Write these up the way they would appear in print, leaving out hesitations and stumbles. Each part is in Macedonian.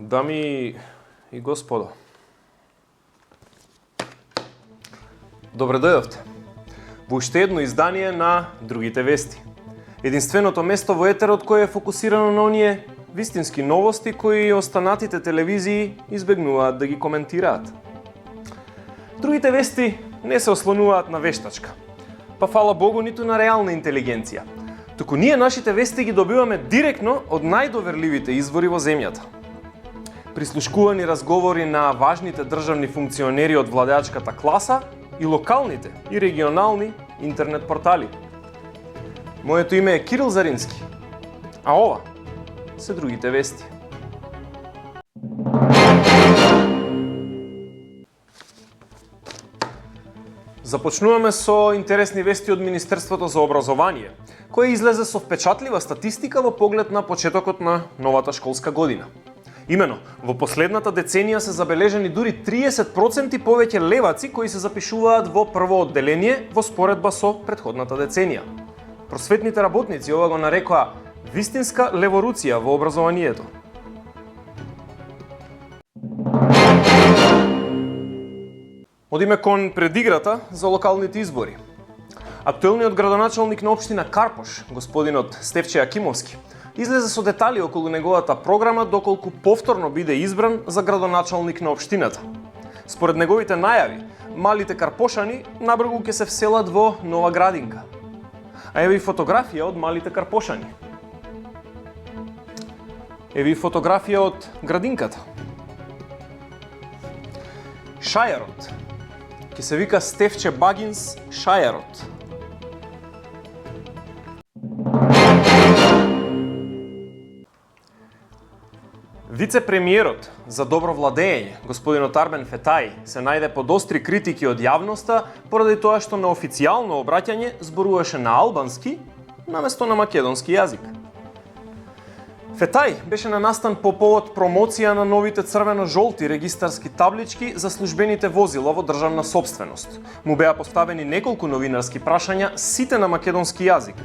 Дами и господо, добре дојдовте во уште едно издание на Другите вести. Единственото место во етерот кое е фокусирано на оние вистински новости кои останатите телевизии избегнуваат да ги коментираат. Другите вести не се ослонуваат на вештачка, па фала Богу ниту на реална интелигенција. Туку ние нашите вести ги добиваме директно од најдоверливите извори во земјата. Прислушкувани разговори на важните државни функционери од владеачката класа и локалните и регионални интернет портали. Моето име е Кирил Зарински, а ова се Другите вести. Започнуваме со интересни вести од Министерството за образование, кое излезе со впечатлива статистика во поглед на почетокот на новата школска година. Имено, во последната деценија се забележени дури 30% повеќе леваци кои се запишуваат во прво одделение во споредба со претходната деценија. Просветните работници ова го нарекоа вистинска леворуција во образованието. Одиме кон предиграта за локалните избори. Актуелниот градоначалник на општина Карпош, господинот Стефче Акимовски, излезе со детали околу неговата програма доколку повторно биде избран за градоначалник на општината. Според неговите најави, малите карпошани набрзо ќе се вселат во нова градинка. А еве и фотографија од малите карпошани. Еве и фотографија од градинката. Шајарот. Ке се вика Стефче Багинс Шајарот. Вице-премиерот за добро владење, господинот Арбен Фетај, се најде под остри критики од јавноста поради тоа што на официјално обраќање зборуваше на албански наместо на македонски јазик. Фетај беше на настан по повод промоција на новите црвено-жолти регистарски таблички за службените возила во државна сопственост. Му беа поставени неколку новинарски прашања, сите на македонски јазик,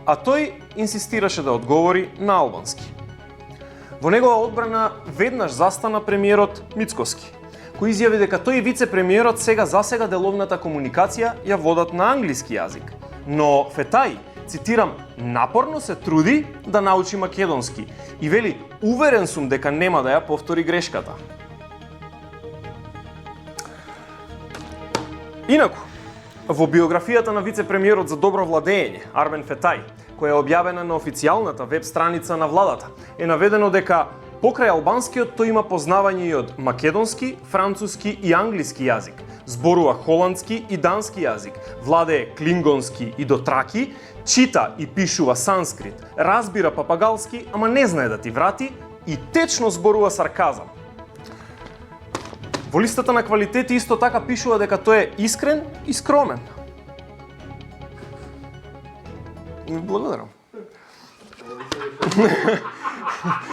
а тој инсистираше да одговори на албански. Во негова одбрана веднаш застана премиерот Мицкоски, кој изјави дека тој и вице-премиерот сега деловната комуникација ја водат на англиски јазик. Но Фетај, цитирам, напорно се труди да научи македонски и вели, уверен сум дека нема да ја повтори грешката. Инаку, во биографијата на вице-премиерот за добро владење, Арбен Фетај, која е објавена на официјалната веб страница на владата, е наведено дека покрај албанскиот тој има познавање и од македонски, француски и англиски јазик, зборува холандски и дански јазик, владее клингонски и дотраки, чита и пишува санскрит, разбира папагалски, ама не знае да ти врати и течно зборува сарказам. Во листата на квалитети исто така пишува дека тој е искрен и скромен. Благодарам.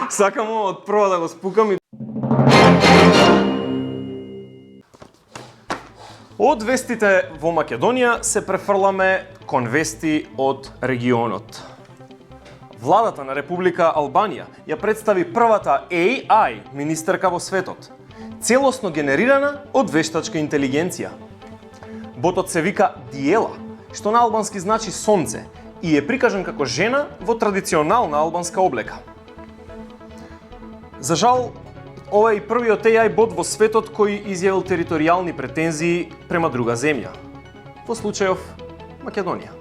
Сакам од прва да го спукам. Од вестите во Македонија се префрламе кон вести од регионот. Владата на Република Албанија ја представи првата AI министерка во светот, целосно генерирана од вештачка интелигенција. Ботот се вика Диела, што на албански значи сонце, и е прикажан како жена во традиционална албанска облека. За жал, ова е и првиот AI бот во светот кој изјавил територијални претензии према друга земја, во случајов Македонија.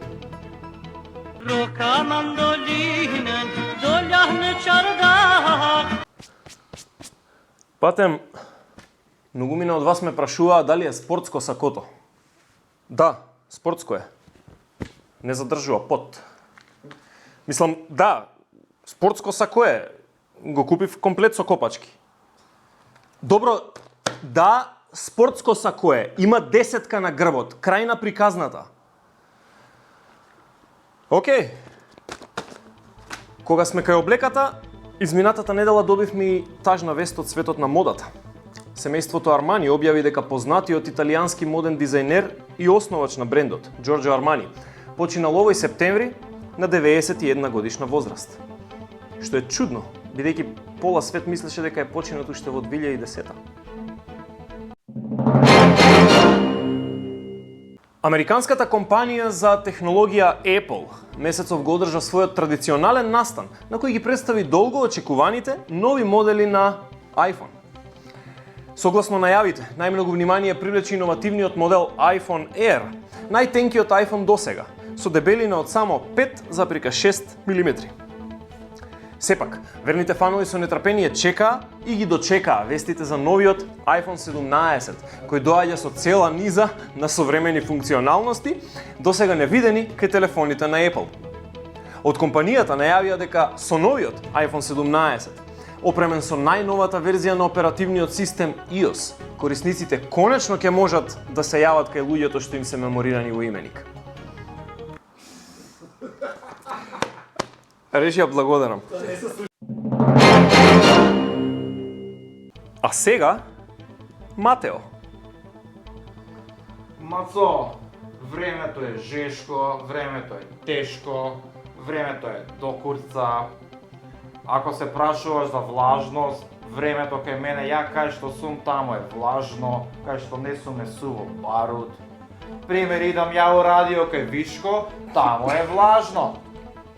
Патем, многумина од вас ме прашуваа дали е спортско сакото. Да, спортско е. Не задржува пот. Мислам, да, спортско сако е. Го купив комплет со копачки. Добро, да, спортско сако е. Има 10 на грбот. Крај на приказната. Океј. Кога сме кај облеката, изминатата недела добивме и тажна вест од светот на модата. Семејството Армани објави дека познатиот италијански моден дизајнер и основач на брендот, Джорџо Армани, починал овој септември на 91 годишна возраст. Што е чудно, бидејќи пола свет мислеше дека е починат уште во 2010. Американската компанија за технологија Apple месецов го одржа својот традиционален настан на кој ги представи долго очекуваните нови модели на iPhone. Согласно најавите, најмногу внимание привлече иновативниот модел iPhone Air, најтенкиот iPhone досега, со дебелина од само 5,6 мм. Сепак, верните фанови со нетрпение чекаа и ги дочекаа вестите за новиот iPhone 17, кој доаѓа со цела низа на современи функционалности, досега невидени кај телефоните на Apple. Од компанијата најавија дека со новиот iPhone 17, опремен со најновата верзија на оперативниот систем iOS, корисниците конечно ќе можат да се јават кај луѓето што им се меморирани во именик. Режија, благодарам. А сега, Матео. Мацо, времето е жешко, времето е тешко, времето е до курца. Ако се прашуваш за влажност, времето кај мене, ја кај што сум таму е влажно, кај што не сум суво барут. Пример, идам ја у радио кај Вишко, таму е влажно.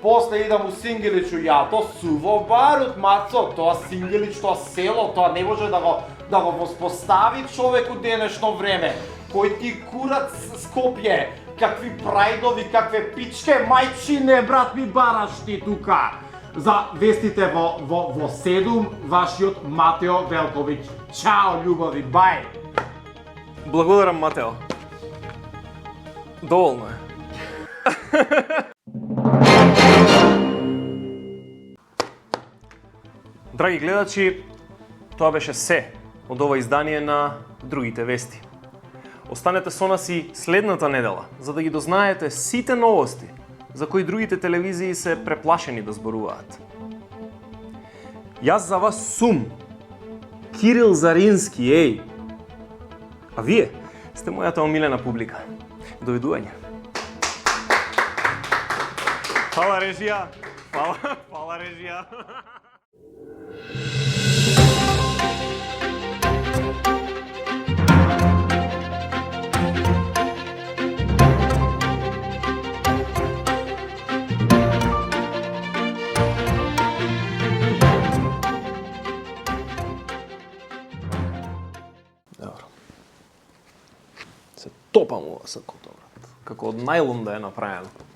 После идам у Сингелич у јато, суво барут, мацо, тоа Сингелич, тоа село, тоа не може да го воспостави човек у денешно време. Кој ти курац Скопје, какви прајдови, какве пичке, мајчине, брат ми бараш ти тука. За вестите во 7, вашиот Матео Велковиќ. Чао, љубави, бај! Благодарам, Матео. Доволно е. Драги гледачи, тоа беше се од ова издание на Другите вести. Останете со нас и следната недела, за да ги дознаете сите новости за кои другите телевизии се преплашени да зборуваат. Јас за вас сум Кирил Зарински, еј! А вие сте мојата омилена публика. Довидување! Фала режија! Фала режија! Добро. Се топам ова сакото, брат. Како од најлон да е направено.